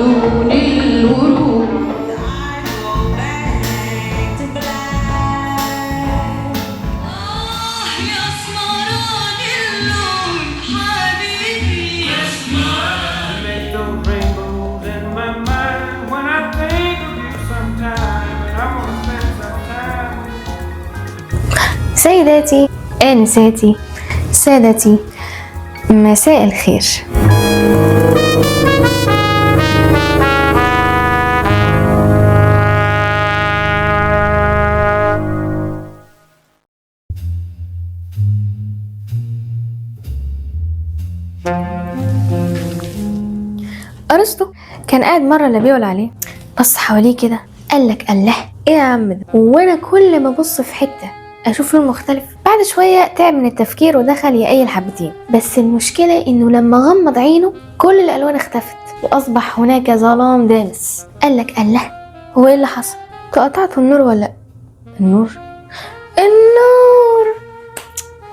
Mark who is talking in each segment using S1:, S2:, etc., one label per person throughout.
S1: لون الورود.
S2: سيداتي آنساتي سادتي، مساء الخير. أرسطو كان قاعد مرة لا بيقول عليه، بص حواليه كده قالك الله ايه يا عم ده، وانا كل ما ابص في حتة اشوف لون مختلف. بعد شوية تعب من التفكير ودخل يقيل حبتين، بس المشكلة انه لما غمض عينه كل الالوان اختفت واصبح هناك ظلام دامس. قالك الله هو ايه اللي حصل؟ قطعت النور ولا النور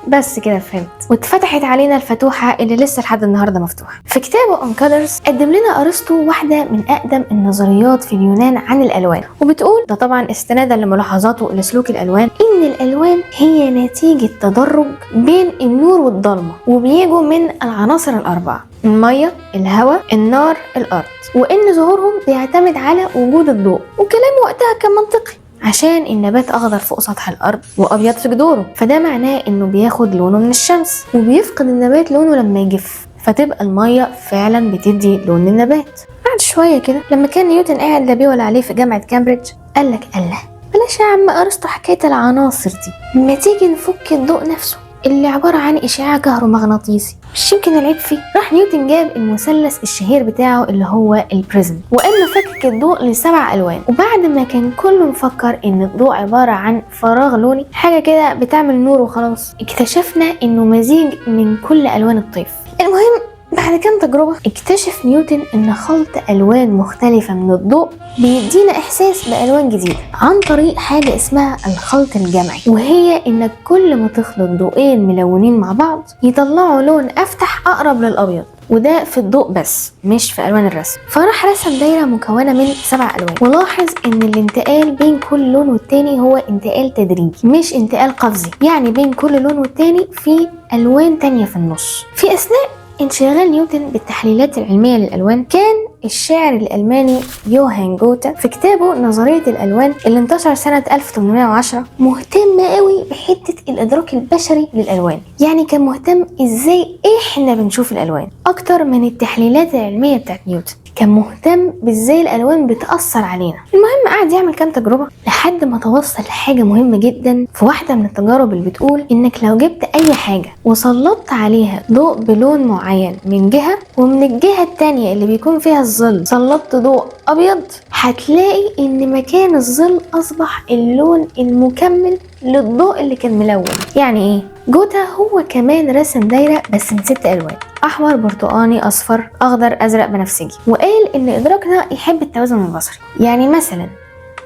S2: بس كده فهمت، واتفتحت علينا الفتوحة اللي لسه لحد النهاردة مفتوحة. في كتابه On Colors قدم لنا أرسطو واحدة من أقدم النظريات في اليونان عن الألوان، وبتقول ده طبعا استنادا لملاحظاته لسلوك الألوان إن الألوان هي نتيجة تدرج بين النور والضلمة، وبيجوا من العناصر الأربعة: المية، الهواء، النار، الأرض، وإن ظهورهم بيعتمد على وجود الضوء. وكلام وقتها كان منطقي عشان النبات اخضر فوق سطح الارض وابيض في جذوره، فده معناه انه بياخد لونه من الشمس، وبيفقد النبات لونه لما يجف، فتبقى الميه فعلا بتدي لون للنبات. بعد شويه كده لما كان نيوتن قاعد لا بيقول عليه في جامعه كامبريدج قالك الله بلاش يا عم ارسطو حكايه العناصر دي، ما تيجي نفك الضوء نفسه اللي عبارة عن إشعاع كهرومغناطيسي، مش يمكن العيب فيه. راح نيوتن جاب المثلث الشهير بتاعه اللي هو البريزم، وقال فكك الضوء ل7 ألوان. وبعد ما كان كله مفكر إن الضوء عبارة عن فراغ لوني، حاجة كده بتعمل نور وخلاص، اكتشفنا إنه مزيج من كل ألوان الطيف. المهم بعد كام تجربة اكتشف نيوتن ان خلط الوان مختلفة من الضوء بيدينا احساس بالوان جديدة عن طريق حاجة اسمها الخلط الجمعي، وهي انك كل ما تخلط ضوئين ملونين مع بعض يطلعوا لون افتح اقرب للابيض، وده في الضوء بس مش في الوان الرسم. فراح رسم دايرة مكونة من 7 ألوان، ولاحظ ان الانتقال بين كل لون والتاني هو انتقال تدريجي مش انتقال قفزي، يعني بين كل لون والتاني في الوان تانية في النص. في اثناء انشغال نيوتن بالتحليلات العلمية للألوان كان الشاعر الألماني يوهان جوتا في كتابه نظرية الألوان اللي انتشر سنة 1810 مهتم قوي بحتة الإدراك البشري للألوان، يعني كان مهتم إزاي إحنا بنشوف الألوان أكتر من التحليلات العلمية بتاعت نيوتن. كان مهتم بإزاي الألوان بتأثر علينا. المهم قعد يعمل كام تجربة لحد ما توصل لحاجة مهمة جدا في واحدة من التجارب اللي بتقول إنك لو جبت أي حاجة وسلطت عليها ضوء بلون معين من جهة، ومن الجهة التانية اللي بيكون فيها الظل سلطت ضوء أبيض، هتلاقي إن مكان الظل أصبح اللون المكمل للضوء اللي كان ملون. يعني إيه؟ جوتا هو كمان رسم دايرة بس من 6 ألوان: أحمر، برتقاني، أصفر، أخضر، أزرق، بنفسجي، وقال إن إدراكنا يحب التوازن البصري. يعني مثلا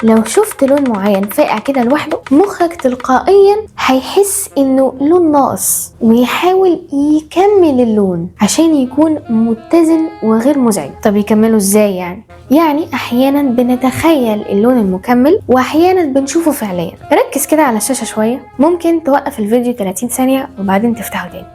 S2: لو شفت لون معين فاقع كده لوحده، مخك تلقائيا هيحس انه لون ناقص ويحاول يكمل اللون عشان يكون متزن وغير مزعج. طب يكمله ازاي يعني احيانا بنتخيل اللون المكمل واحيانا بنشوفه فعليا. ركز كده على الشاشة شوية، ممكن توقف الفيديو 30 ثانية وبعدين تفتحه تاني.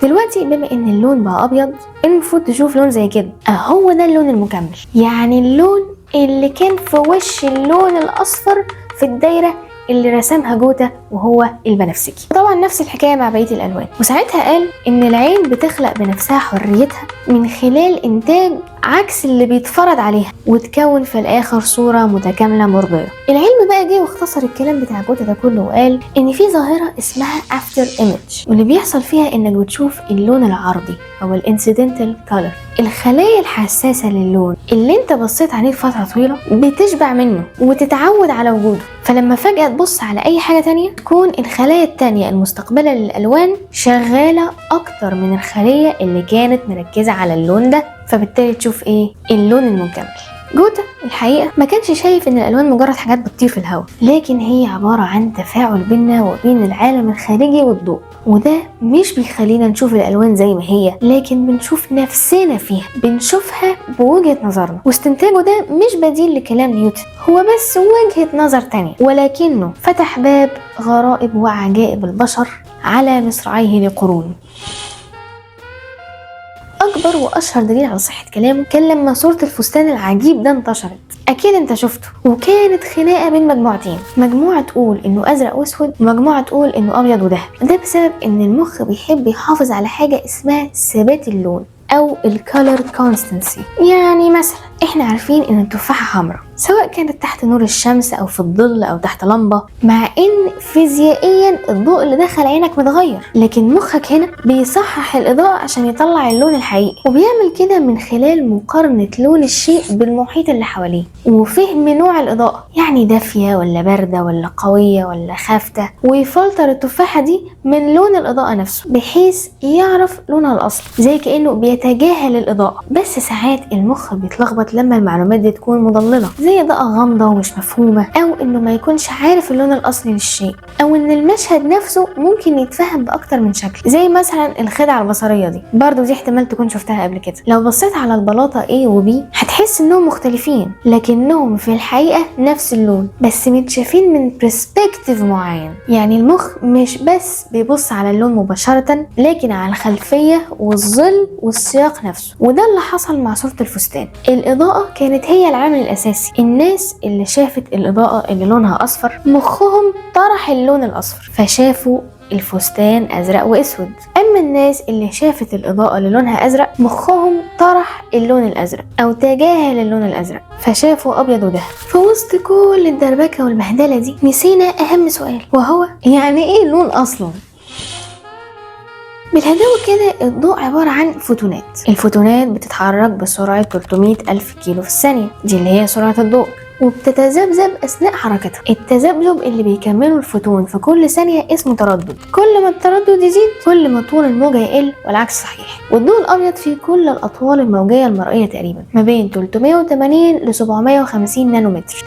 S2: دلوقتي بما ان اللون بقى ابيض، المفروض تشوف لون زي كده، اهو ده اللون المكمل، يعني اللون اللي كان في وش اللون الاصفر في الدايرة اللي رسمها جوتا وهو البنفسجي. طبعا نفس الحكاية مع بقية الالوان. وساعتها قال ان العين بتخلق بنفسها حريتها من خلال انتاج عكس اللي بيتفرض عليها، وتكون في الاخر صورة متكاملة مرضية. العلم بقى جه واختصر الكلام بتاع جوتا ده كله وقال ان في ظاهرة اسمها after image، واللي بيحصل فيها انك بتشوف اللون العرضي او الانسيدنتال كولر. الخلايا الحساسة للون اللي انت بصيت عليه لفترة طويلة بتشبع منه وتتعود على وجوده، فلما فجأة تبص على اي حاجة تانية تكون الخلايا التانية المستقبلة للألوان شغالة اكتر من الخلية اللي كانت مركزة على اللون ده، فبالتالي تشوف ايه؟ اللون المكمل. جوتا الحقيقة ما كانش شايف ان الالوان مجرد حاجات بتطير في الهواء، لكن هي عبارة عن تفاعل بيننا وبين العالم الخارجي والضوء، وده مش بيخلينا نشوف الالوان زي ما هي، لكن بنشوف نفسنا فيها، بنشوفها بوجهة نظرنا. واستنتاجه ده مش بديل لكلام نيوتن، هو بس وجهة نظر تانية، ولكنه فتح باب غرائب وعجائب البشر على مصراعيه لقرون. اكبر واشهر دليل على صحة كلامه كان لما صورة الفستان العجيب ده انتشرت، اكيد انت شفته، وكانت خناقة بين مجموعتين، مجموعة تقول انه ازرق واسود ومجموعة تقول انه ابيض وذهبي. ده بسبب ان المخ بيحب يحافظ على حاجة اسمها ثبات اللون او الكالر كونستنسي. يعني مثلا احنا عارفين ان التفاحة حمراء سواء كانت تحت نور الشمس او في الظل او تحت لمبة، مع ان فيزيائيا الضوء اللي دخل عينك متغير، لكن مخك هنا بيصحح الاضاءة عشان يطلع اللون الحقيقي، وبيعمل كده من خلال مقارنة لون الشيء بالمحيط اللي حواليه وفهم نوع الاضاءة، يعني دافية ولا باردة ولا قوية ولا خافتة، ويفلتر التفاحة دي من لون الاضاءة نفسه بحيث يعرف لونها الاصلي، زي كأنه بيتجاهل الاضاءة. بس ساعات المخ بيتلخبط لما المعلومات دي تكون مضللة، زي اضاءة غامضة ومش مفهومة، او انه ما يكونش عارف اللون الاصلي للشيء، او ان المشهد نفسه ممكن يتفهم باكتر من شكل، زي مثلا الخدعة البصرية دي، برضو دي احتمال تكون شفتها قبل كده. لو بصيت على البلاطة A و B هتحس انهم مختلفين، لكنهم في الحقيقة نفس اللون بس متشافين من برسبكتيف معين. يعني المخ مش بس بيبص على اللون مباشرة، لكن على الخلفية والظل والسياق نفسه. وده اللي حصل مع صورة الفستان. الإضاءة كانت هي العامل الأساسي. الناس اللي شافت الإضاءة اللي لونها أصفر مخهم طرح اللون الأصفر فشافوا الفستان أزرق وأسود، أما الناس اللي شافت الإضاءة اللي لونها أزرق مخهم طرح اللون الأزرق أو تجاهل اللون الأزرق فشافوا أبيض وذهبي. في وسط كل الدربكة والبهدلة دي نسينا أهم سؤال، وهو يعني إيه اللون أصلا؟ بالهداوة كده الضوء عبارة عن فوتونات. الفوتونات بتتحرك بسرعة 300 ألف كيلو في الثانية، دي اللي هي سرعة الضوء، وبتتذبذب أثناء حركتها. التذبذب اللي بيكمله الفوتون في كل ثانية اسمه تردد. كل ما التردد يزيد كل ما طول الموجة يقل، والعكس صحيح. والضوء الأبيض في كل الأطوال الموجية المرئية تقريبا ما بين 380 ل 750 نانومتر.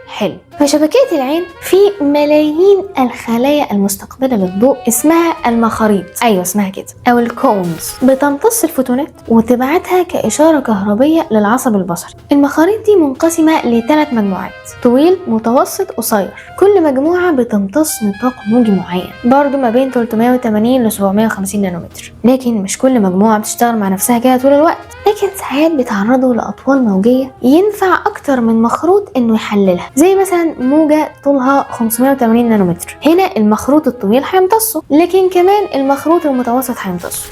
S2: حلو. في شبكية العين في ملايين الخلايا المستقبلة للضوء اسمها المخاريط، ايوه اسمها كده، او الكونز، بتمتص الفوتونات وتبعتها كإشارة كهربية للعصب البصري. المخاريط دي منقسمة ل3 مجموعات، طويل متوسط قصير، كل مجموعة بتمتص نطاق موجي معين برضو ما بين 380 ل 750 نانومتر. لكن مش كل مجموعة بتشتغل مع نفسها كده طول الوقت، لكن ساعات بيتعرضوا لأطوال موجية ينفع أكتر من مخروط إنه يحللها، زي مثلا موجة طولها 580 نانومتر. هنا المخروط الطويل هيمتصه، لكن كمان المخروط المتوسط هيمتصه.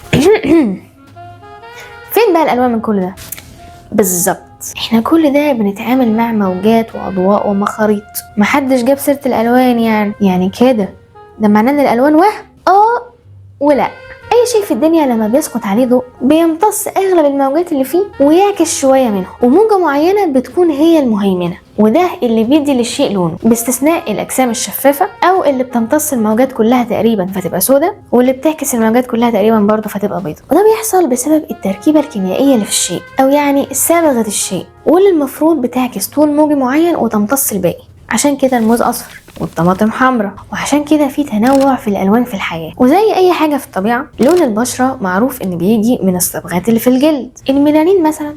S2: فين بقى الألوان من كل ده؟ بالظبط، احنا كل ده بنتعامل مع موجات وأضواء ومخاريط. محدش جاب سيرة الألوان يعني كده ده معناه إن الألوان ولا اي شيء في الدنيا لما بيسقط عليه ضوء بيمتص اغلب الموجات اللي فيه ويعكس شويه منهم، وموجه معينه بتكون هي المهيمنه، وده اللي بيدي للشيء لونه، باستثناء الاجسام الشفافه او اللي بتمتص الموجات كلها تقريبا فتبقى سوداء، واللي بتعكس الموجات كلها تقريبا برضه فتبقى بيضاء. وده بيحصل بسبب التركيبه الكيميائيه اللي في الشيء، او يعني صبغه الشيء، واللي المفروض بتعكس طول موجي معين وتمتص الباقي. عشان كده الموز اصفر والطماطم حمراء، وعشان كده في تنوع في الالوان في الحياه. وزي اي حاجه في الطبيعه لون البشره معروف ان بيجي من الصبغات اللي في الجلد. الميلانين مثلا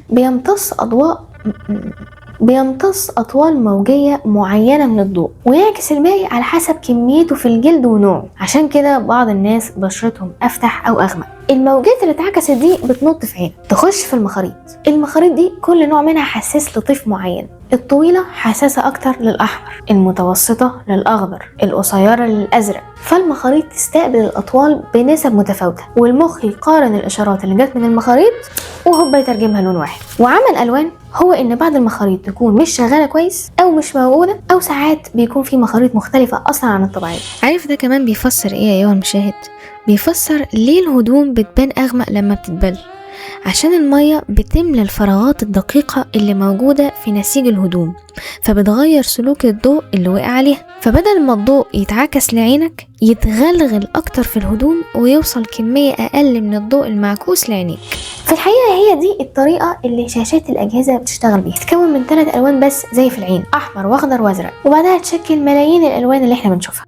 S2: بيمتص اطوال موجيه معينه من الضوء ويعكس الباقي على حسب كميته في الجلد ونوعه. عشان كده بعض الناس بشرتهم افتح او اغمق. الموجات اللي اتعكست دي بتنط في عينك تخش في المخاريط. المخاريط دي كل نوع منها حساس لطيف معين. الطويلة حساسة أكتر للأحمر، المتوسطة للأخضر، القصيرة للأزرق. فالمخاريط تستقبل الأطوال بنسب متفاوتة، والمخ يقارن الإشارات اللي جت من المخاريط وهو يترجمها لون واحد. وعمل ألوان هو إن بعض المخاريط تكون مش شغالة كويس أو مش موجودة، أو ساعات بيكون في مخاريط مختلفة أصلا عن الطبيعية.
S3: عارف ده كمان بيفسر إيه أيها المشاهد؟ بيفسر ليه الهدوم بتبان أغمق لما بتتبل، عشان المية بتملى الفراغات الدقيقة اللي موجودة في نسيج الهدوم، فبتغير سلوك الضوء اللي وقع عليها. فبدل ما الضوء يتعكس لعينك يتغلغل أكتر في الهدوم ويوصل كمية أقل من الضوء المعكوس لعينيك.
S2: في الحقيقة هي دي الطريقة اللي شاشات الأجهزة بتشتغل بيها، تتكون من 3 ألوان بس زي في العين، أحمر وأخضر وأزرق، وبعدها تشكل ملايين الألوان اللي احنا بنشوفها.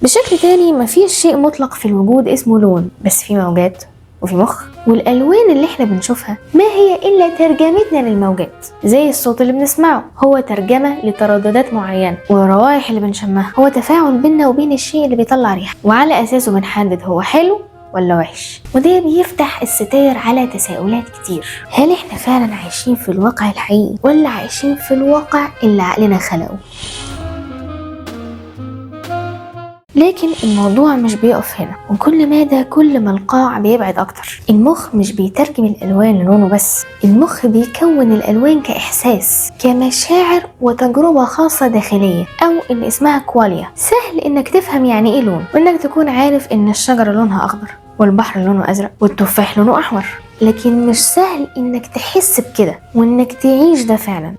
S2: بشكل تاني مفيش شيء مطلق في الوجود اسمه لون، بس في موجات وفي مخ، والألوان اللي احنا بنشوفها ما هي إلا ترجمتنا للموجات. زي الصوت اللي بنسمعه هو ترجمة لترددات معينة، والروائح اللي بنشمها هو تفاعل بيننا وبين الشيء اللي بيطلع ريحة، وعلى أساسه بنحدد هو حلو ولا وحش. وده بيفتح الستاير على تساؤلات كتير. هل احنا فعلا عايشين في الواقع الحقيقي ولا عايشين في الواقع اللي عقلنا خلقه؟ لكن الموضوع مش بيقف هنا، وكل مدى كل ما القاع بيبعد اكتر. المخ مش بيترجم الالوان للونه بس، المخ بيكون الالوان كاحساس، كمشاعر وتجربة خاصة داخلية، او اللي اسمها كواليا. سهل انك تفهم يعني ايه لون، وانك تكون عارف ان الشجرة لونها اخضر والبحر لونه ازرق والتفاح لونه احمر، لكن مش سهل انك تحس بكده وانك تعيش ده فعلا.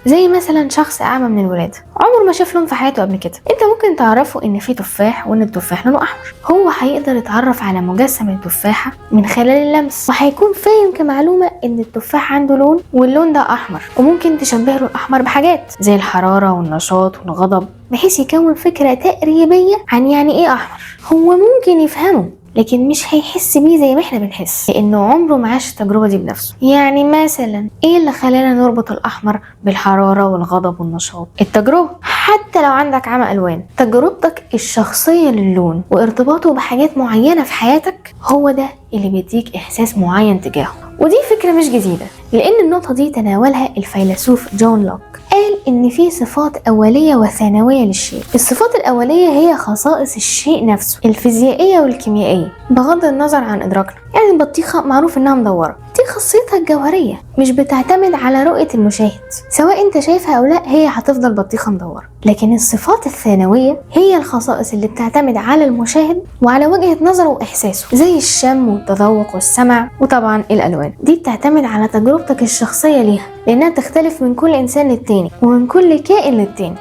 S2: زي مثلا شخص اعمى من الولادة عمره ما شاف لون في حياته قبل كده، انت ممكن تعرفه ان في تفاح وان التفاح لونه احمر. هو هيقدر يتعرف على مجسم التفاحة من خلال اللمس، وهيكون فاهم كمعلومة ان التفاح عنده لون واللون ده احمر، وممكن تشبه له الاحمر بحاجات زي الحرارة والنشاط والغضب، بحيث يكون فكرة تقريبية عن يعني ايه احمر. هو ممكن يفهمه لكن مش هيحس بيه زي ما احنا بنحس، لانه عمره ما عاش التجربه دي بنفسه. يعني مثلا ايه اللي خلانا نربط الاحمر بالحراره والغضب والنشاط؟ التجربه. حتى لو عندك عمى الوان، تجربتك الشخصيه للون وارتباطه بحاجات معينه في حياتك هو ده اللي بيديك احساس معين تجاهه. ودي فكره مش جديده، لان النقطه دي تناولها الفيلسوف جون لوك. قال ان في صفات اوليه وثانويه للشيء. الصفات الاوليه هي خصائص الشيء نفسه، الفيزيائيه والكيميائيه، بغض النظر عن ادراكنا. يعني البطيخه معروف انها مدوره، دي خاصيتها الجوهريه، مش بتعتمد على رؤيه المشاهد، سواء انت شايفها او لا هي هتفضل بطيخه مدوره. لكن الصفات الثانويه هي الخصائص اللي بتعتمد على المشاهد وعلى وجهه نظره واحساسه، زي الشم والتذوق والسمع، وطبعا الالوان. دي بتعتمد على تجربتك الشخصيه ليها، لانها تختلف من كل انسان للتاني ومن كل كائن للتاني.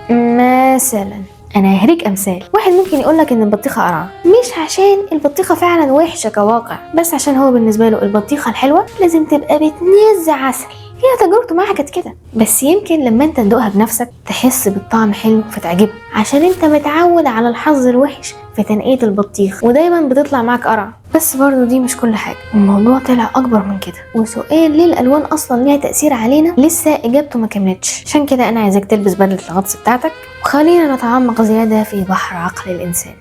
S2: مثلا انا هريك امثال. واحد ممكن يقولك ان البطيخه قرعه، مش عشان البطيخه فعلا وحشه كواقع، بس عشان هو بالنسبه له البطيخه الحلوه لازم تبقى بتنزع عسل. هي تجربته معاها كانت كده، بس يمكن لما انت تدوقها بنفسك تحس بالطعم حلو فتعجبك، عشان انت متعود على الحظ الوحش في تنقية البطيخ ودايما بتطلع معاك قرع. بس برضو دي مش كل حاجة، الموضوع طلع اكبر من كده. وسؤال ليه الالوان اصلا ليها تأثير علينا لسه اجابته ما كملتش. عشان كده انا عايزاك تلبس بدلة الغطس بتاعتك، وخلينا نتعمق زيادة في بحر عقل الانسان.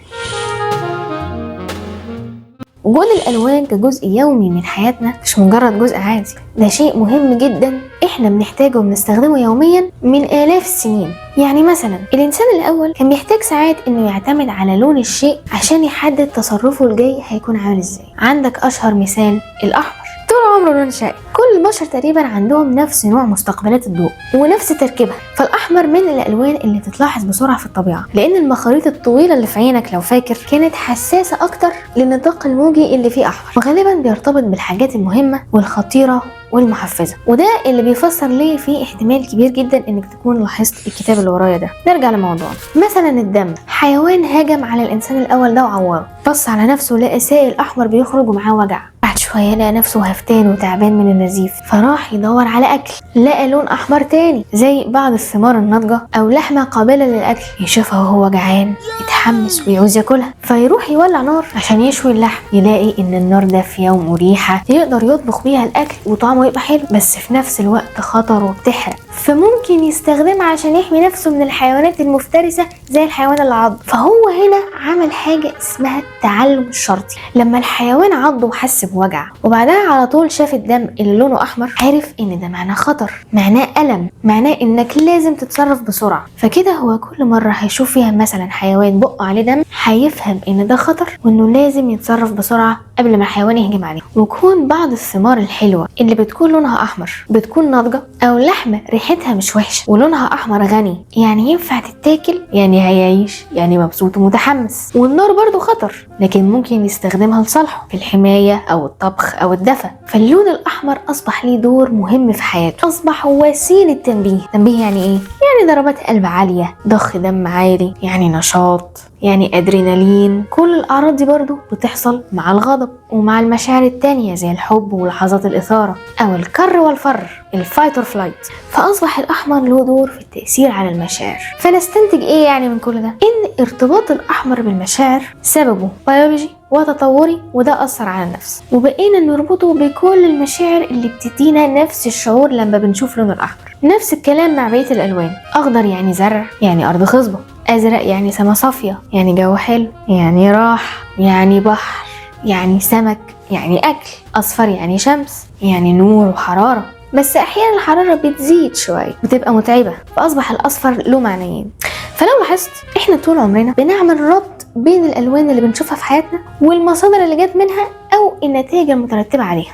S2: وجود الألوان كجزء يومي من حياتنا مش مجرد جزء عادي، ده شيء مهم جدا احنا بنحتاجه وبنستخدمه يوميا من آلاف السنين. يعني مثلا الإنسان الأول كان بيحتاج ساعات إنه يعتمد على لون الشيء عشان يحدد تصرفه الجاي هيكون عامل ازاي. عندك أشهر مثال الأحمر، طول عمره لون شائع. كل البشر تقريبا عندهم نفس نوع مستقبلات الضوء ونفس تركيبها، فالأحمر من الألوان اللي تتلاحظ بسرعة في الطبيعة، لأن المخاريط الطويلة اللي في عينك لو فاكر كانت حساسة أكتر للنطاق الموجي اللي فيه أحمر، وغالبا بيرتبط بالحاجات المهمة والخطيرة والمحفزة. وده اللي بيفسر ليه في احتمال كبير جدا انك تكون لاحظت الكتاب اللي ورايا ده. نرجع لموضوعنا. مثلا الدم، حيوان هاجم على الانسان الاول ده وعوره، بص على نفسه لقى سائل احمر بيخرج ومعاه وجع، بعد شويه لقى نفسه هفتان وتعبان من النزيف، فراح يدور على اكل، لقى لون احمر تاني زي بعض الثمار الناضجه او لحمه قابله للاكل، يشوفها وهو جعان يتحمس ويعوز ياكلها، فيروح يولع نار عشان يشوي اللحم، يلاقي ان النار ده في يوم مريحه يقدر يطبخ بيها الاكل وطعمه يبقى حلو، بس في نفس الوقت خطر وبتحرق، فممكن يستخدمها عشان يحمي نفسه من الحيوانات المفترسه زي الحيوان اللي عض. فهو هنا عمل حاجه اسمها التعلم الشرطي. لما الحيوان عض وحس بوجع وبعدها على طول شاف الدم اللي لونه احمر، عرف ان ده معناه خطر، معناه الم، معناه انك لازم تتصرف بسرعه. فكده هو كل مره هيشوف فيها مثلا حيوان بقه عليه دم هيفهم ان ده خطر وانه لازم يتصرف بسرعه قبل ما الحيوان يهجم عليه. وكون بعض الثمار الحلوة اللي بتكون لونها أحمر بتكون ناضجة، أو لحمة ريحتها مش وحشة ولونها أحمر غني، يعني ينفع تتاكل، يعني هيعيش، يعني مبسوط ومتحمس. والنار برضو خطر، لكن ممكن يستخدمها لصالحه في الحماية أو الطبخ أو الدفء. فاللون الأحمر أصبح ليه دور مهم في حياته، أصبح وسيلة تنبيه. تنبيه يعني إيه؟ يعني ضربات قلب عالية، ضخ دم عالي، يعني نشاط، يعني أدرينالين. كل الأعراض دي برضو بتحصل مع الغضب ومع المشاعر التانية زي الحب ولحظات الإثارة أو الكر والفر، الفايت اور فلايت. فأصبح الأحمر له دور في التأثير على المشاعر. فنستنتج إيه يعني من كل ده؟ إن ارتباط الأحمر بالمشاعر سببه بيولوجي وتطوري، وده أثر على النفس، وبقينا نربطه بكل المشاعر اللي بتدينا نفس الشعور لما بنشوف لون الأحمر. نفس الكلام مع بقية الألوان. أخضر يعني زرع، يعني أرض خصبة. أزرق يعني سما صافية، يعني جو حلو، يعني راح، يعني بحر، يعني سمك، يعني أكل. أصفر يعني شمس، يعني نور وحرارة. بس أحيانا الحرارة بتزيد شوية بتبقى متعبة، فأصبح الأصفر له معنيين. فلو لاحظت إحنا طول عمرنا بنعمل ربط بين الألوان اللي بنشوفها في حياتنا والمصادر اللي جت منها أو النتائج المترتبة عليها.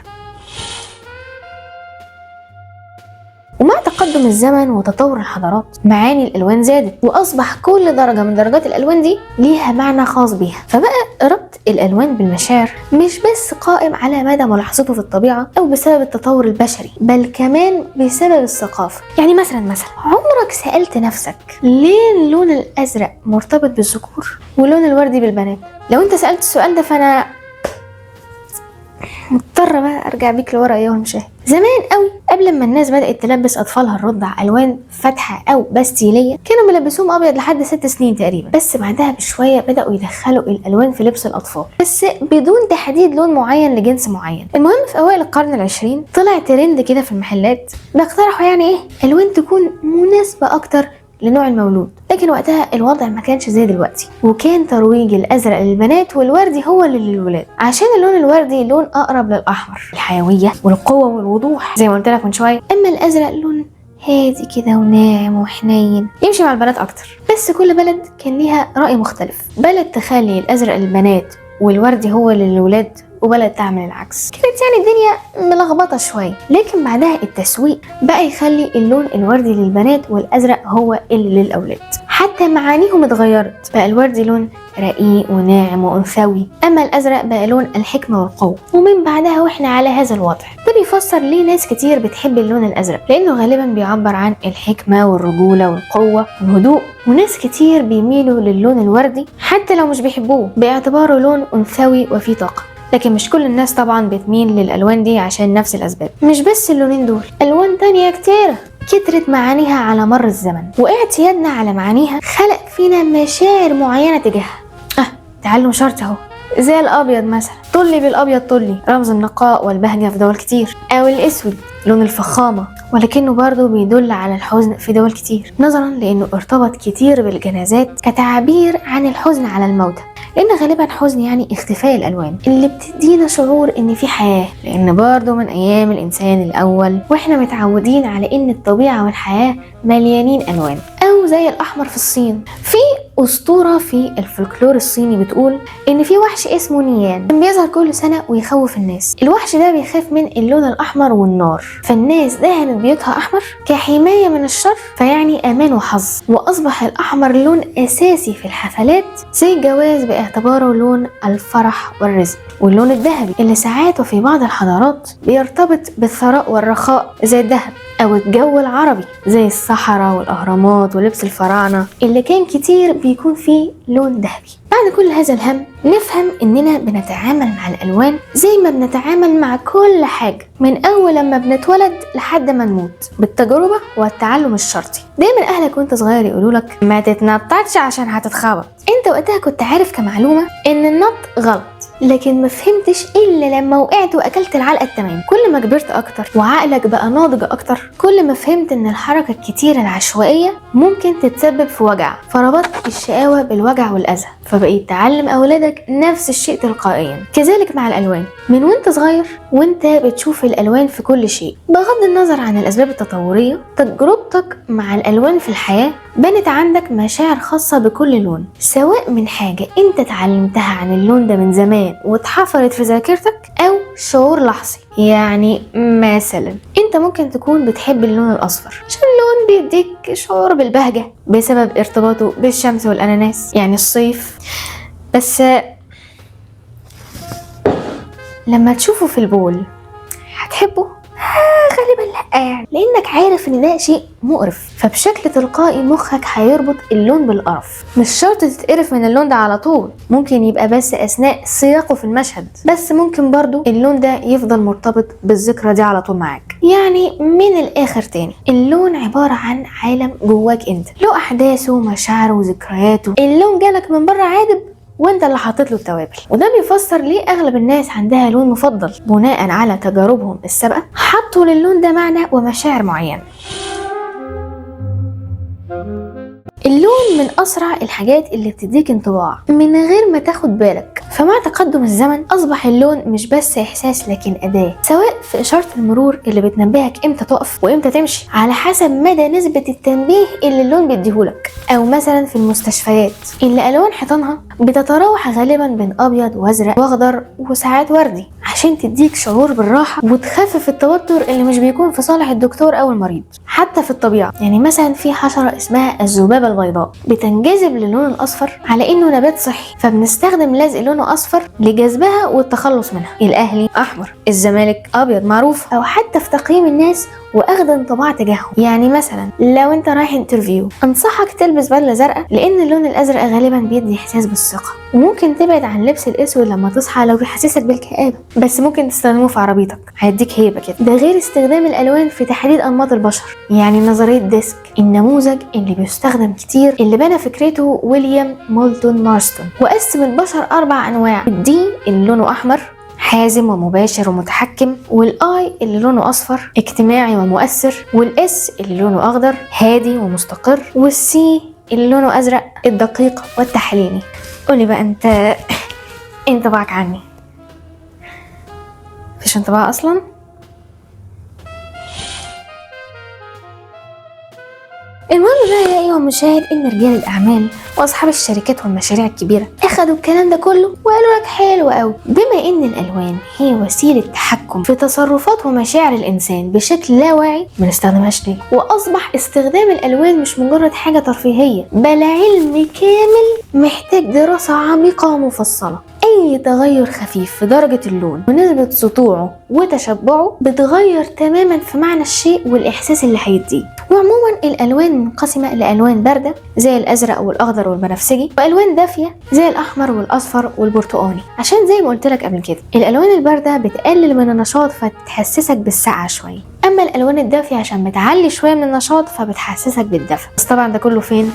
S2: ومع تقدم الزمن وتطور الحضارات معاني الألوان زادت، وأصبح كل درجة من درجات الألوان دي ليها معنى خاص بيها. فبقى ربط الألوان بالمشاعر مش بس قائم على مدى ملاحظته في الطبيعة أو بسبب التطور البشري، بل كمان بسبب الثقافة. يعني مثلا عمرك سألت نفسك ليه اللون الأزرق مرتبط بالذكور واللون الوردي بالبنات؟ لو انت سألت السؤال ده فأنا مضطرة بقى ارجع بيك لورا ايها المشاهد. زمان قوي قبل ما الناس بدأت تلبس اطفالها الرضع الوان فاتحة او باستيلية، كانوا ملبسوهم ابيض لحد 6 سنين تقريبا. بس بعدها بشوية بدأوا يدخلوا الالوان في لبس الاطفال، بس بدون تحديد لون معين لجنس معين. المهم في اوائل القرن العشرين طلع ترند كده في المحلات بيقترحوا يعني ايه الوان تكون مناسبة اكتر لنوع المولود. لكن وقتها الوضع ما كانش زي دلوقتي، وكان ترويج الازرق للبنات والوردي هو اللي للولاد، عشان اللون الوردي لون اقرب للاحمر، الحيويه والقوه والوضوح زي ما قلت لك من شويه. اما الازرق لون هادي كده وناعم وحنين، يمشي مع البنات اكتر. بس كل بلد كان ليها راي مختلف، بلد تخلي الازرق للبنات والوردي هو للولاد، وبلد تعمل العكس. كانت يعني الدنيا ملخبطه شويه. لكن بعدها التسويق بقى يخلي اللون الوردي للبنات والازرق هو اللي للاولاد. حتى معانيهم اتغيرت، بقى الوردي لون رقيق وناعم وانثوي، اما الازرق بقى لون الحكمه والقوه. ومن بعدها واحنا على هذا الوضع. ده بيفسر ليه ناس كتير بتحب اللون الازرق، لانه غالبا بيعبر عن الحكمه والرجوله والقوه والهدوء. وناس كتير بيميلوا للون الوردي حتى لو مش بيحبوه، باعتباره لون انثوي وفيه طاقه. لكن مش كل الناس طبعا بتميل للألوان دي عشان نفس الأسباب. مش بس اللونين دول، ألوان تانية كتيرة كترت معانيها على مر الزمن، واعتيادنا على معانيها خلق فينا مشاعر معينة تجاهها. تعلم شرط اهو، زي الأبيض مثلا، طلي بالأبيض طلي، رمز النقاء والبهجة في دول كتير. أو الأسود لون الفخامة، ولكنه برضه بيدل على الحزن في دول كتير، نظرا لأنه ارتبط كتير بالجنازات كتعبير عن الحزن على الموتى. لأن غالبا حزن يعني اختفاء الألوان اللي بتدينا شعور إن في حياة، لأن برضه من أيام الإنسان الأول وإحنا متعودين على إن الطبيعة والحياة مليانين ألوان. أو زي الأحمر في الصين، في أسطورة في الفولكلور الصيني بتقول إن في وحش اسمه نيان كان بيظهر كل سنة ويخوف الناس. الوحش ده بيخاف من اللون الأحمر والنار، فالناس دهنت بيوتها أحمر كحماية من الشر، فيعني أمان وحظ. وأصبح الأحمر لون أساسي في الحفلات زي الجواز باعتباره لون الفرح والرزق. واللون الذهبي اللي ساعات وفي بعض الحضارات بيرتبط بالثراء والرخاء زي الذهب. أو الجو العربي زي الصحراء والأهرامات ولبس الفراعنة اللي كان كتير بيكون فيه لون ذهبي. بعد كل هذا الهم نفهم إننا بنتعامل مع الألوان زي ما بنتعامل مع كل حاجة، من أول لما بنتولد لحد ما نموت، بالتجربة والتعلم الشرطي. دايما أهلك وانت صغير يقولولك ما تتنططش عشان هتتخبط. انت وقتها كنت عارف كمعلومة إن النط غلط، لكن ما فهمتش الا لما وقعت واكلت العلقه التمام. كل ما كبرت اكتر وعقلك بقى ناضج اكتر، كل ما فهمت ان الحركه الكتيره العشوائيه ممكن تتسبب في وجع، فربطت الشقاوه بالوجع والاذى، فبقيت تعلم اولادك نفس الشيء تلقائيا. كذلك مع الالوان، من وانت صغير وانت بتشوف الالوان في كل شيء. بغض النظر عن الاسباب التطوريه، تجربتك مع الالوان في الحياه بنت عندك مشاعر خاصه بكل لون، سواء من حاجه انت اتعلمتها عن اللون ده من زمان زمان واتحفرت في ذاكرتك، أو شعور لحظي. يعني مثلا انت ممكن تكون بتحب اللون الأصفر عشان اللون بيديك شعور بالبهجة بسبب ارتباطه بالشمس والأناناس، يعني الصيف. بس لما تشوفه في البول هتحبه؟ غالبا لا، يعني لانك عارف ان ده شيء مقرف، فبشكل تلقائي مخك هيربط اللون بالقرف. مش شرط تتقرف من اللون ده على طول، ممكن يبقى بس اثناء سياقه في المشهد، بس ممكن برضو اللون ده يفضل مرتبط بالذكرى دي على طول معاك. يعني من الاخر تاني، اللون عبارة عن عالم جواك انت، له احداثه ومشاعره وذكرياته. اللون جالك من بره عادب وانت اللي حاطط له التوابل، وده بيفسر ليه اغلب الناس عندها لون مفضل بناء على تجاربهم السابقه، حطوا للون ده معنى ومشاعر معينه. اللون من أسرع الحاجات اللي بتديك انطباع من غير ما تاخد بالك، فمع تقدم الزمن أصبح اللون مش بس إحساس لكن أداة، سواء في إشارة المرور اللي بتنبهك إمتى تقف وإمتى تمشي على حسب مدى نسبة التنبيه اللي اللون بيديهولك، أو مثلا في المستشفيات اللي ألوان حيطانها بتتراوح غالبا بين أبيض وأزرق وأخضر وساعات وردي، عشان تديك شعور بالراحة وتخفف التوتر اللي مش بيكون في صالح الدكتور أو المريض. حتى في الطبيعة، يعني مثلا في حشرة اسمها الذبابة البيضاء بتنجذب للون الأصفر على إنه نبات صحي، فبنستخدم لزق لونه أصفر لجذبها والتخلص منها. الأهلي أحمر، الزمالك أبيض معروف، أو حتى في تقييم الناس واخد انطباع تجاههم. يعني مثلا لو انت رايح انترفيو انصحك تلبس بدله زرقاء، لان اللون الازرق غالبا بيدي احساس بالثقه، وممكن تبعد عن لبس الاسود لما تصحى لو بيحسسك بالكآبه، بس ممكن تستخدمه في عربيتك هيديك هيبه كده. ده غير استخدام الالوان في تحديد انماط البشر، يعني نظريه ديسك، النموذج اللي بيستخدم كتير اللي بنى فكرته ويليام مولتون مارستون، وقسم البشر 4 انواع: الدي اللي لونه احمر حازم ومباشر ومتحكم، والاي اللي لونه اصفر اجتماعي ومؤثر، والاس اللي لونه اخضر هادي ومستقر، والسي اللي لونه ازرق الدقيق والتحليلي. قولي بقى انت انطباعك عني؟ مفيش انطباع اصلا؟ المهم بقى يا ايها المشاهد ان رجال الاعمال واصحاب الشركات والمشاريع الكبيره اخدوا الكلام ده كله وقالوا لك حلو قوي، بما ان الالوان هي وسيله تحكم في تصرفات ومشاعر الانسان بشكل لا واعي ما نستخدمهاش ليه؟ واصبح استخدام الالوان مش مجرد حاجه ترفيهيه، بل علم كامل محتاج دراسه عميقه ومفصله. اي تغير خفيف في درجه اللون ونسبه سطوعه وتشبعه بتغير تماما في معنى الشيء والاحساس اللي هيديه. وعموما الالوان منقسمه لالوان بارده زي الازرق والاخضر والبنفسجي، والوان دافيه زي الاحمر والاصفر والبرتقاني، عشان زي ما قلت لك قبل كده الالوان البارده بتقلل من النشاط فتحسسك بالسقعه شويه، اما الالوان الدافيه عشان بتعلي شويه من النشاط فبتحسسك بالدفء. بس طبعا ده كله فين؟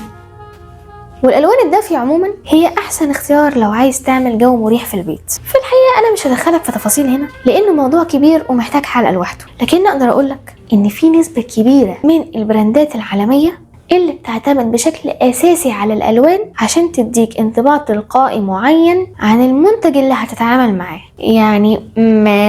S2: والالوان الدافيه عموما هي احسن اختيار لو عايز تعمل جو مريح في البيت. في الحقيقه انا مش هدخلك في تفاصيل هنا لانه موضوع كبير ومحتاج حلقه لوحده، لكن اقدر اقولك ان في نسبه كبيره من البراندات العالميه اللي بتعتمد بشكل اساسي على الالوان عشان تديك انطباع تلقائي معين عن المنتج اللي هتتعامل معاه. يعني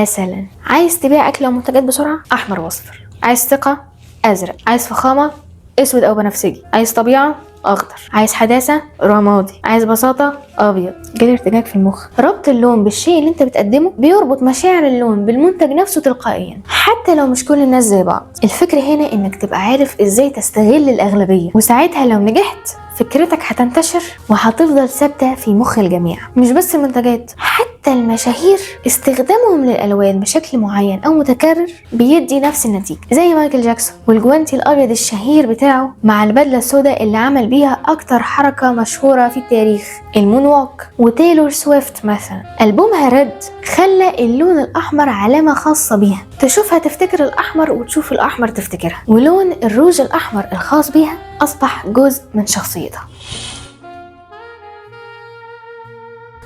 S2: مثلا عايز تبيع اكل او منتجات بسرعه، احمر واصفر. عايز ثقه، ازرق. عايز فخامه، اسود او بنفسجي. عايز طبيعه، اخضر. عايز حداثه، رمادي. عايز بساطه، ابيض. جالي ارتجاج في المخ. ربط اللون بالشيء اللي انت بتقدمه بيربط مشاعر اللون بالمنتج نفسه تلقائيا، حتى لو مش كل الناس زي بعض. الفكره هنا انك تبقى عارف ازاي تستغل الاغلبيه، وساعتها لو نجحت فكرتك هتنتشر وهتفضل ثابته في مخ الجميع. مش بس المنتجات، حتى المشاهير استخدامهم للالوان بشكل معين او متكرر بيدي نفس النتيجه، زي مايكل جاكسون والجوانتي الابيض الشهير بتاعه مع البدله السوداء اللي عمل بيها اكتر حركه مشهوره في التاريخ، المون ووك. وتايلور سويفت مثلا ألبومها ريد خلى اللون الاحمر علامه خاصه بيها، تشوفها تفتكر الاحمر وتشوف الاحمر تفتكرها، ولون الروج الاحمر الخاص بيها اصبح جزء من شخصيتها.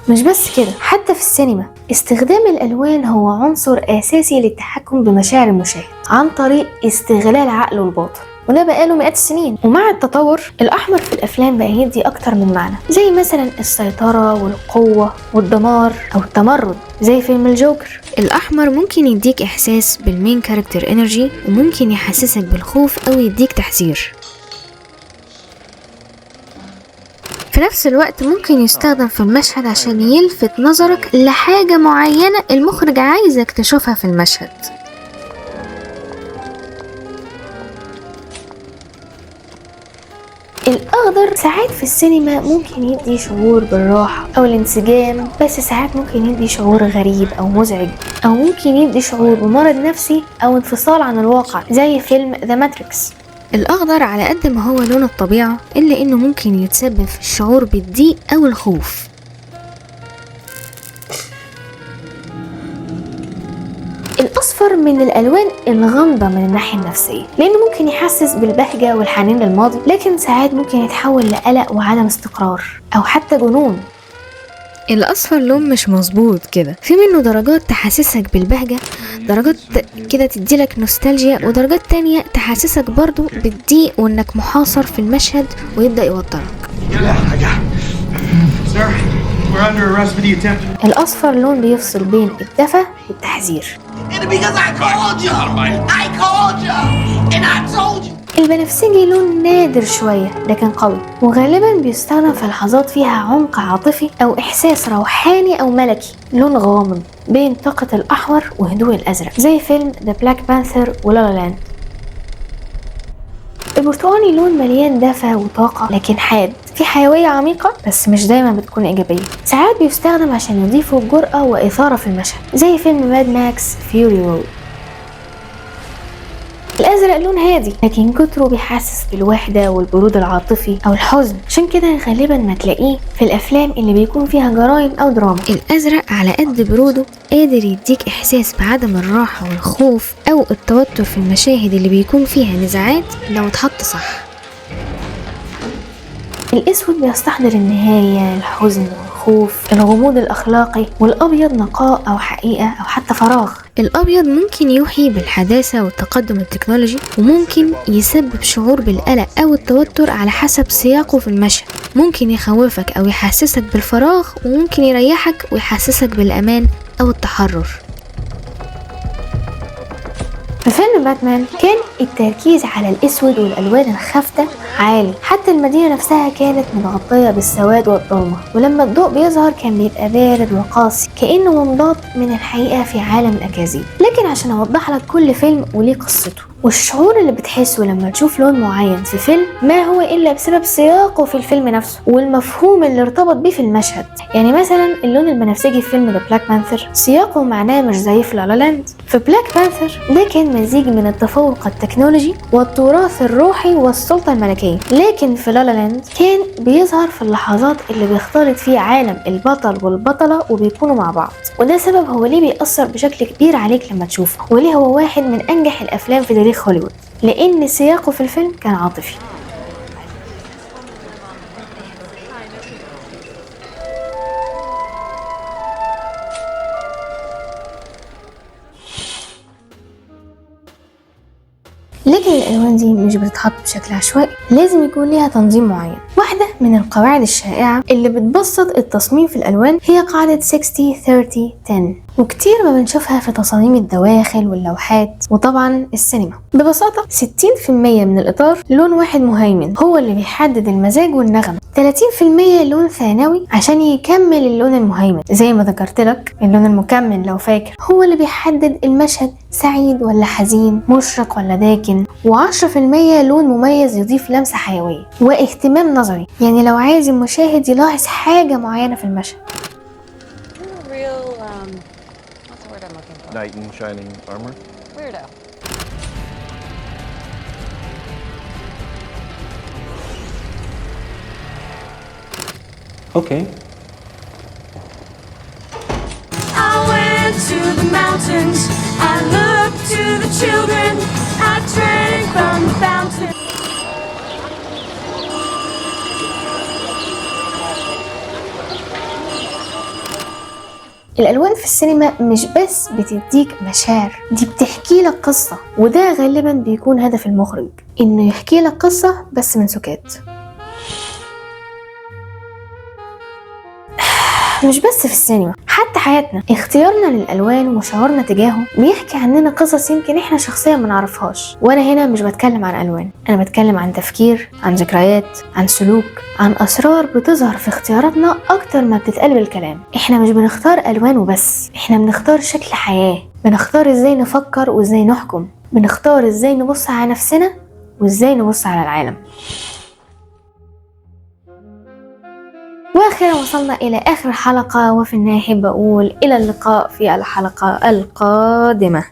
S2: مش بس كده، حتى في السينما استخدام الالوان هو عنصر اساسي للتحكم بمشاعر المشاهد عن طريق استغلال عقله الباطن، وده بقاله مئات السنين. ومع التطور الأحمر في الأفلام بقى يدي أكتر من معنى، زي مثلا السيطرة والقوة والدمار أو التمرد، زي فيلم الجوكر.
S3: الأحمر ممكن يديك إحساس بالمين كاركتر انرجي، وممكن يحسسك بالخوف أو يديك تحذير. في نفس الوقت ممكن يستخدم في المشهد عشان يلفت نظرك لحاجة معينة المخرج عايزك تشوفها في المشهد.
S2: الأخضر ساعات في السينما ممكن يدي شعور بالراحة أو الانسجام، بس ساعات ممكن يدي شعور غريب أو مزعج، أو ممكن يدي شعور بمرض نفسي أو انفصال عن الواقع زي فيلم ذا ماتريكس.
S3: الأخضر على قد ما هو لون الطبيعة إلا إنه ممكن يتسبب في الشعور بالضيق أو الخوف.
S2: الأصفر من الألوان الغامضة من الناحية النفسية، لأنه ممكن يحسس بالبهجة والحنين للماضي، لكن ساعات ممكن يتحول لقلق وعدم استقرار أو حتى جنون.
S3: الأصفر لون مش مظبوط كده، في منه درجات تحسسك بالبهجة، درجات كده تديلك نوستالجيا، ودرجات تانية تحسسك برضو بالضيق وإنك محاصر في المشهد ويبدأ يوترك.
S2: الأصفر لون بيفصل بين الدفى والتحذير. البنفسجي لون نادر شوية لكن قوي، وغالبا بيستخدم في لحظات فيها عمق عاطفي أو إحساس روحاني أو ملكي. لون غامض بين طاقة الأحمر وهدوء الأزرق زي فيلم ذا بلاك بانثر ولا لا لاند. البرتقاني لون مليان دفى وطاقة لكن حاد، في حيوية عميقة بس مش دايما بتكون إيجابية. ساعات بيستخدم عشان يضيفوا جرأة وإثارة في المشهد زي فيلم ماد ماكس فيوري رود. الأزرق لون هادي لكن كتره بيحسس بالوحدة والبرود العاطفي أو الحزن، عشان كده غالبا ما تلاقيه في الأفلام اللي بيكون فيها جرائم أو دراما.
S3: الأزرق على قد بروده قادر يديك إحساس بعدم الراحة والخوف أو التوتر في المشاهد اللي بيكون فيها نزاعات لو اتحط صح.
S2: الأسود بيستحضر النهاية، الحزن والخوف، الغموض الأخلاقي، والأبيض نقاء أو حقيقة أو حتى فراغ.
S3: الأبيض ممكن يوحي بالحداثة والتقدم التكنولوجي، وممكن يسبب شعور بالقلق أو التوتر على حسب سياقه في المشهد. ممكن يخوفك أو يحسسك بالفراغ، وممكن يريحك ويحسسك بالأمان أو التحرر.
S2: في فيلم باتمان كان التركيز على الأسود والألوان الخافتة عالي، حتى المدينة نفسها كانت متغطية بالسواد والظلمة، ولما الضوء بيظهر كان بيبقى بارد وقاسي كأنه منضاد من الحقيقة في عالم الأكاذيب. لكن عشان أوضح لك كل فيلم وليه قصته، والشعور اللي بتحسه لما تشوف لون معين في فيلم ما هو إلا بسبب سياقه في الفيلم نفسه والمفهوم اللي ارتبط بيه في المشهد. يعني مثلا اللون البنفسجي في فيلم ذا بلاك بانثر سياقه معناه مش زي في لا لا لاند. في بلاك بانثر ده كان مزيج من التفوق التكنولوجي والتراث الروحي والسلطة الملكية، لكن في لا لا لاند كان بيظهر في اللحظات اللي بيختلط فيه عالم البطل والبطلة وبيكونوا مع بعض. وده سبب هو ليه بيأثر بشكل كبير عليك لما تشوفه، وليه هو واحد من أنجح الأفلام في تاريخ هوليوود، لأن سياقه في الفيلم كان عاطفي. لكن الألوان دي مش بتتحط بشكل عشوائي، لازم يكون ليها تنظيم معين. واحدة من القواعد الشائعة اللي بتبسط التصميم في الألوان هي قاعدة 60-30-10، وكتير ما بنشوفها في تصاميم الدواخل واللوحات وطبعا السينما. ببساطة 60% من الإطار لون واحد مهيمن هو اللي بيحدد المزاج والنغم، 30% لون ثانوي عشان يكمل اللون المهيمن، زي ما ذكرت لك اللون المكمل لو فاكر هو اللي بيحدد المشهد سعيد ولا حزين، مشرق ولا داكن، و10% لون مميز يضيف لمسة حيوية واهتمام نظري، يعني لو عايز المشاهد يلاحظ حاجة معينة في المشهد.
S4: Knight in shining armor.
S1: Weirdo.
S4: Okay.
S5: I went to the mountains, I looked to the children, I drank from the fountain.
S2: الألوان في السينما مش بس بتديك مشاعر، دي بتحكي لك قصة، وده غالبا بيكون هدف المخرج، إنه يحكي لك قصة بس من سكات. ومش بس في السينما، حتى حياتنا اختيارنا للالوان وشعورنا تجاهه بيحكي عننا قصص يمكن احنا شخصيا ما نعرفهاش. وانا هنا مش بتكلم عن الوان، انا بتكلم عن تفكير، عن ذكريات، عن سلوك، عن اسرار بتظهر في اختياراتنا اكتر ما بتتقال بالكلام. احنا مش بنختار الوان وبس، احنا بنختار شكل حياة، بنختار ازاي نفكر وازاي نحكم، بنختار ازاي نبص على نفسنا وازاي نبص على العالم. واخيرا وصلنا الى اخر الحلقة، وفي النهاية احب اقول الى اللقاء في الحلقة القادمة.